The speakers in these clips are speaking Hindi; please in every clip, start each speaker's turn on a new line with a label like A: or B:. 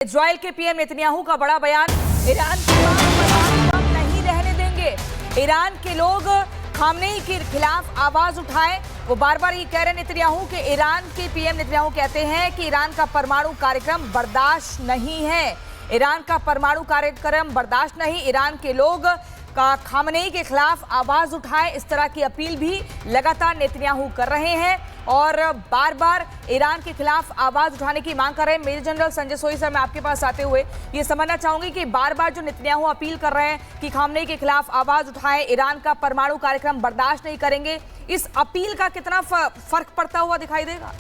A: इजराइल के पीएम नेतन्याहू का बड़ा बयान, ईरान की बात कम नहीं रहने देंगे। ईरान के लोग खामनेई के खिलाफ आवाज उठाएं। वो बार बार ये कह रहे नेतन्याहू के ईरान के पीएम नेतन्याहू कहते हैं कि ईरान का परमाणु कार्यक्रम बर्दाश्त नहीं है। ईरान का परमाणु कार्यक्रम बर्दाश्त नहीं। ईरान के लोग का खामनेई के खिलाफ आवाज उठाए, इस तरह की अपील भी लगातार नेतन्याहू कर रहे हैं और बार बार ईरान के खिलाफ आवाज उठाने की मांग कर रहे हैं। मेजर जनरल संजय सोई सर, मैं आपके पास आते हुए ये समझना चाहूंगी कि बार बार जो नेतन्याहू अपील कर रहे हैं कि खामनेई के खिलाफ आवाज उठाएं, ईरान का परमाणु कार्यक्रम बर्दाश्त नहीं करेंगे, इस अपील का कितना फर्क पड़ता हुआ दिखाई देगा?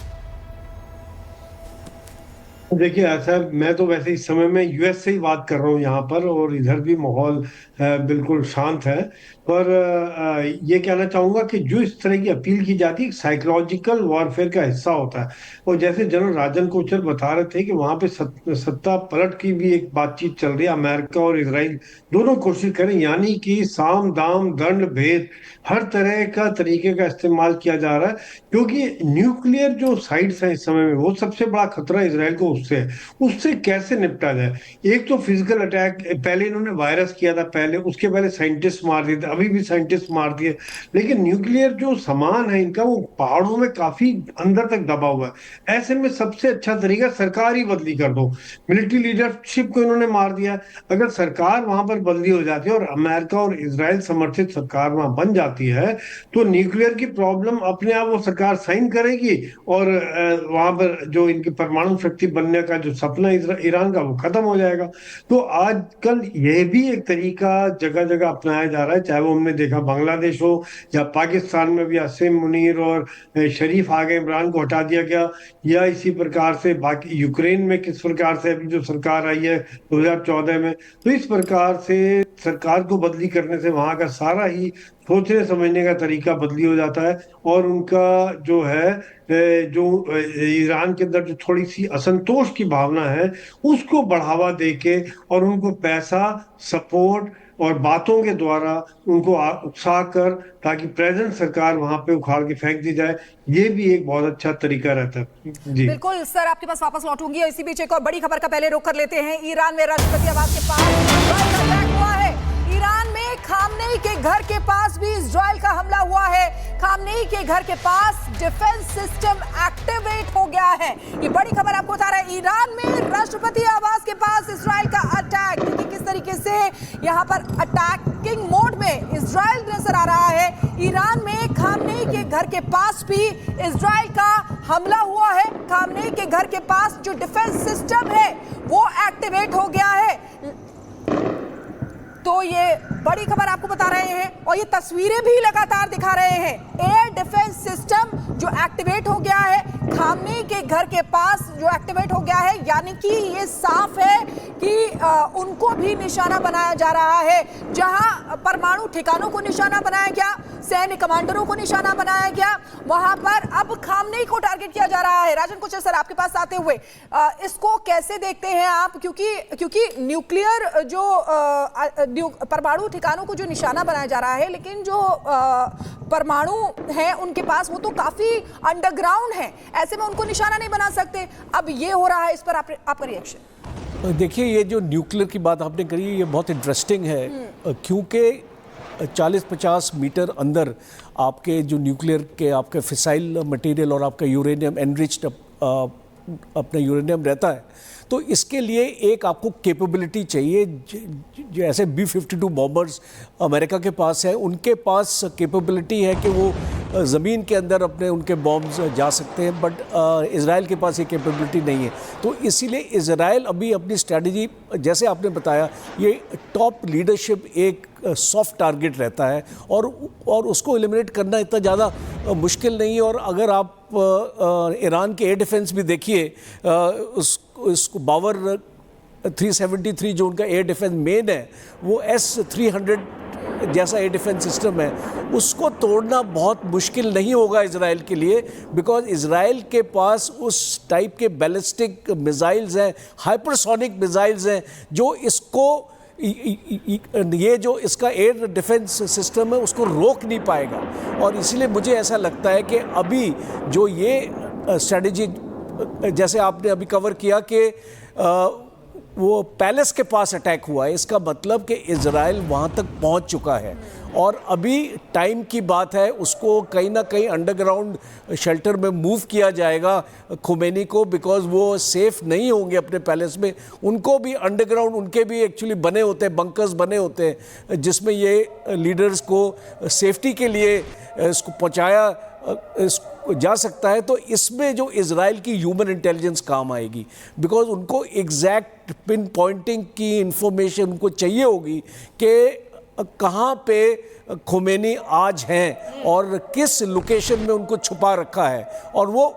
B: देखिए ऐसा, मैं तो वैसे इस समय में यूएस से ही बात कर रहा हूँ यहाँ पर, और इधर भी माहौल बिल्कुल शांत है। पर ये कहना चाहूंगा कि जो इस तरह की अपील की जाती है साइकोलॉजिकल वॉरफेयर का हिस्सा होता है। और जैसे जनरल राजन कोचर बता रहे थे कि वहां पे सत्ता पलट की भी एक बातचीत चल रही है। अमेरिका और इजराइल दोनों कोशिश करें, यानी कि साम दाम दंड भेद हर तरह का तरीके का इस्तेमाल किया जा रहा है, क्योंकि न्यूक्लियर जो साइट्स हैं इस समय में वो सबसे बड़ा खतरा इजराइल को उससे है। उससे कैसे निपटा जाए? एक तो फिजिकल अटैक, पहले इन्होंने वायरस किया था, पहले उसके पहले साइंटिस्ट मार दिए थे, अभी भी साइंटिस्ट मार दिए। लेकिन न्यूक्लियर जो सामान है इनका वो पहाड़ों में काफी अंदर तक दबा हुआ है। ऐसे में सबसे अच्छा तरीका सरकार ही बदली कर दो। मिलिट्री लीडरशिप को इन्होंने मार दिया। अगर सरकार वहां पर बदली हो जाती है और अमेरिका और इजराइल समर्थित सरकार वहां बन जाती है तो न्यूक्लियर की प्रॉब्लम अपने आप वो सरकार साइन करेगी और वहां पर जो इनकी परमाणु शक्ति बनने का जो सपना ईरान का वो खत्म हो जाएगा। तो आजकल यह भी एक तरीका जगह जगह अपनाया जा रहा है, चाहे वो हमने देखा बांग्लादेश हो या पाकिस्तान में भी असीम मुनीर और शरीफ आ गए, इमरान को हटा दिया गया, या इसी प्रकार से बाकी यूक्रेन में किस प्रकार से अभी जो सरकार आई है 2014 में। तो इस प्रकार से सरकार को बदली करने से वहां का सारा ही सोचने समझने का तरीका बदली हो जाता है और उनका जो है जो ईरान के अंदर जो थोड़ी सी असंतोष की भावना है उसको बढ़ावा देके और उनको पैसा सपोर्ट और बातों के द्वारा उनको उकसा कर ताकि प्रेजेंट सरकार वहां पे उखाड़ के फेंक दी जाए, ये भी एक बहुत अच्छा तरीका रहता है। जी
A: बिल्कुल सर, आपके पास वापस लौटूंगी। इसी बीच एक और बड़ी खबर का पहले रुख कर लेते हैं। ईरान में राष्ट्रपति आवास के पास अटैक हुआ है। ईरान में खामनेई के घर के पास भी इजराइल का हमला हुआ है। खामनेई के घर के पास डिफेंस सिस्टम एक्टिवेट हो गया है। ये बड़ी खबर आपको बता रहा है। ईरान में राष्ट्रपति आवास के पास इजराइल का अटैक, देखिए किस तरीके से यहाँ पर अटैकिंग मोड में इजराइल नजर आ रहा है। ईरान में खामनेई के घर के पास भी इजराइल का हमला हुआ है। खामनेई के घर के पास जो डिफेंस सिस्टम है वो एक्टिवेट हो गया है। तो ये बड़ी खबर आपको बता रहे हैं और ये तस्वीरें भी लगातार दिखा रहे हैं। एयर डिफेंस सिस्टम जो एक्टिवेट हो गया है खामनेई के घर के पास, जो एक्टिवेट हो गया है, यानी कि ये साफ है कि उनको भी निशाना बनाया जा रहा है। जहां परमाणु ठिकानों को निशाना बनाया गया, सैन्य कमांडरों को निशाना बनाया गया, वहां पर अब खामनेई को टारगेट किया जा रहा है। राजन कोचर सर, आपके पास आते हुए इसको कैसे देखते हैं आप? क्योंकि न्यूक्लियर जो परमाणु ठिकानों को जो निशाना बनाया जा रहा है, लेकिन जो परमाणु है उनके पास वो तो काफी अंडरग्राउंड है, ऐसे में उनको निशाना नहीं बना सकते। अब ये हो रहा है, इस पर आपका रिएक्शन?
C: देखिए, ये जो न्यूक्लियर की बात आपने करी ये बहुत इंटरेस्टिंग है, क्योंकि 40-50 मीटर अंदर आपके जो न्यूक्लियर के आपके फिसाइल मटेरियल और आपका यूरेनियम एनरिच्ड अपना यूरेनियम रहता है। तो इसके लिए एक आपको कैपेबिलिटी चाहिए। जैसे B-52 बॉम्बर्स अमेरिका के पास है, उनके पास कैपेबिलिटी है कि वो ज़मीन के अंदर अपने उनके बॉम्ब्स जा सकते हैं, बट इज़राइल के पास ये कैपेबिलिटी नहीं है। तो इसीलिए इज़राइल अभी अपनी स्ट्रैटेजी, जैसे आपने बताया, ये टॉप लीडरशिप एक सॉफ्ट टारगेट रहता है और उसको एलिमिनेट करना इतना ज़्यादा मुश्किल नहीं है। और अगर आप ईरान के एयर डिफेंस भी देखिए, उसको बावर 373 जो उनका एयर डिफेंस मेन है, वो S-300 जैसा एयर डिफेंस सिस्टम है, उसको तोड़ना बहुत मुश्किल नहीं होगा इजराइल के लिए, बिकॉज इजराइल के पास उस टाइप के बैलिस्टिक मिसाइल्स हैं, हाइपरसोनिक मिसाइल्स हैं, जो इसको ये जो इसका एयर डिफेंस सिस्टम है उसको रोक नहीं पाएगा। और इसलिए मुझे ऐसा लगता है कि अभी जो ये स्ट्रेटजी जैसे आपने अभी कवर किया कि वो पैलेस के पास अटैक हुआ है, इसका मतलब कि इजराइल वहाँ तक पहुँच चुका है और अभी टाइम की बात है, उसको कहीं ना कहीं अंडरग्राउंड शेल्टर में मूव किया जाएगा खुमैनी को, बिकॉज वो सेफ नहीं होंगे अपने पैलेस में। उनको भी अंडरग्राउंड, उनके भी एक्चुअली बने होते हैं, बंकर्स बने होते हैं जिसमें ये लीडर्स को सेफ्टी के लिए इसको पहुँचाया जा सकता है। तो इसमें जो इजराइल की ह्यूमन इंटेलिजेंस काम आएगी, बिकॉज उनको एग्जैक्ट पिन पॉइंटिंग की इंफॉर्मेशन उनको चाहिए होगी कि कहाँ पे खुमैनी आज हैं और किस लोकेशन में उनको छुपा रखा है और वो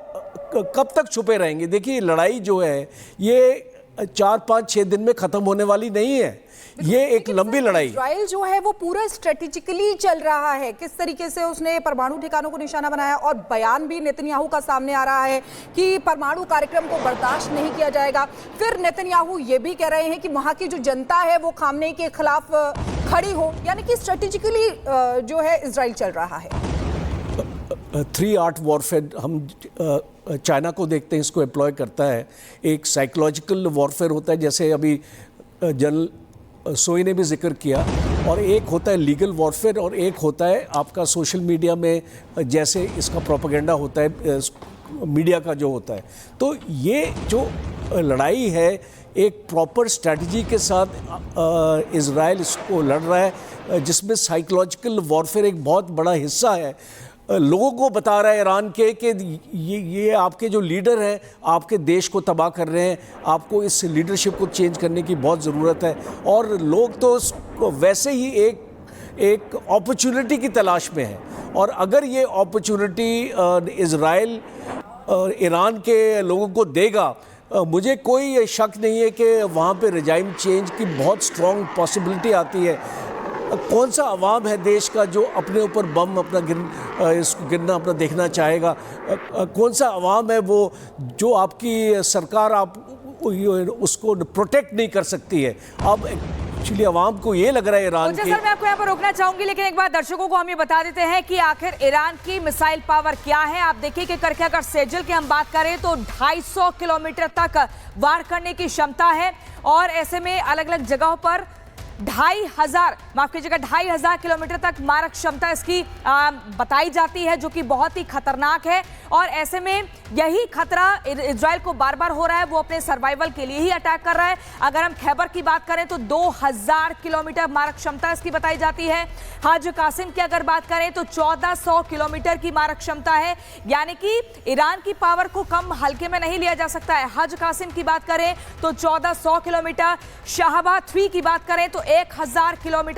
C: कब तक छुपे रहेंगे। देखिए लड़ाई जो है ये 4-5-6 दिन में ख़त्म होने वाली नहीं है, ये एक लंबी लड़ाई।
A: इजराइल जो है वो पूरा स्ट्रेटेजिकली चल रहा है, किस तरीके से उसने परमाणु ठिकानों को निशाना बनाया और बयान भी नेतन्याहू का सामने आ रहा है कि परमाणु कार्यक्रम को बर्दाश्त नहीं किया जाएगा। फिर नेतन्याहू ये भी कह रहे हैं कि वहां की जो जनता है वो खामनेई के खिलाफ खड़ी हो, यानी कि स्ट्रेटेजिकली जो है इजराइल चल रहा है।
C: 3 आर्ट वॉरफेयर हम चाइना को देखते हैं, इसको एम्प्लॉय करता है। एक साइकोलॉजिकल वॉरफेयर होता है, जैसे अभी जनरल सोई ने भी जिक्र किया, और एक होता है लीगल वॉरफेयर और एक होता है आपका सोशल मीडिया में जैसे इसका प्रोपेगेंडा होता है मीडिया का जो होता है। तो ये जो लड़ाई है एक प्रॉपर स्ट्रैटेजी के साथ इजराइल इसको लड़ रहा है, जिसमें साइकोलॉजिकल वॉरफेयर एक बहुत बड़ा हिस्सा है। लोगों को बता रहा है ईरान के कि ये आपके जो लीडर हैं आपके देश को तबाह कर रहे हैं, आपको इस लीडरशिप को चेंज करने की बहुत ज़रूरत है। और लोग तो वैसे ही एक अपॉर्चुनिटी की तलाश में है, और अगर ये अपॉर्चुनिटी इजराइल ईरान के लोगों को देगा, मुझे कोई शक नहीं है कि वहाँ पे रिजाइम चेंज की बहुत स्ट्रॉन्ग पॉसिबिलिटी आती है। कौन सा अवाम है देश का जो अपने ऊपर बम अपना गिरना अपना देखना चाहेगा? कौन सा अवाम है वो जो आपकी सरकार आप उसको प्रोटेक्ट नहीं कर सकती है? अब एक्चुअली अवाम को ये लग रहा है ईरान की।
D: सर मैं आपको यहाँ पर रोकना चाहूंगी, लेकिन एक बार दर्शकों को हम ये बता देते हैं कि आखिर ईरान की मिसाइल पावर क्या है। आप देखिए कि करके अगर सेजल की हम बात करें तो 250 किलोमीटर तक वार करने की क्षमता है, और ऐसे में अलग अलग जगहों पर 2,500 किलोमीटर तक मारक क्षमता इसकी बताई जाती है, जो कि बहुत ही खतरनाक है। और ऐसे में यही खतरा इजराइल को बार बार हो रहा है, वो अपने सर्वाइवल के लिए ही अटैक कर रहा है। अगर हम खैबर की बात करें तो 2,000 किलोमीटर मारक क्षमता इसकी बताई जाती है। हज कासिम की अगर बात करें तो 1,400 किलोमीटर की मारक क्षमता है, यानी कि ईरान की पावर को कम हल्के में नहीं लिया जा सकता है। हज कासिम की बात करें तो 1,400 किलोमीटर, शाहबाद 3 की बात करें तो 1,000 किलोमीटर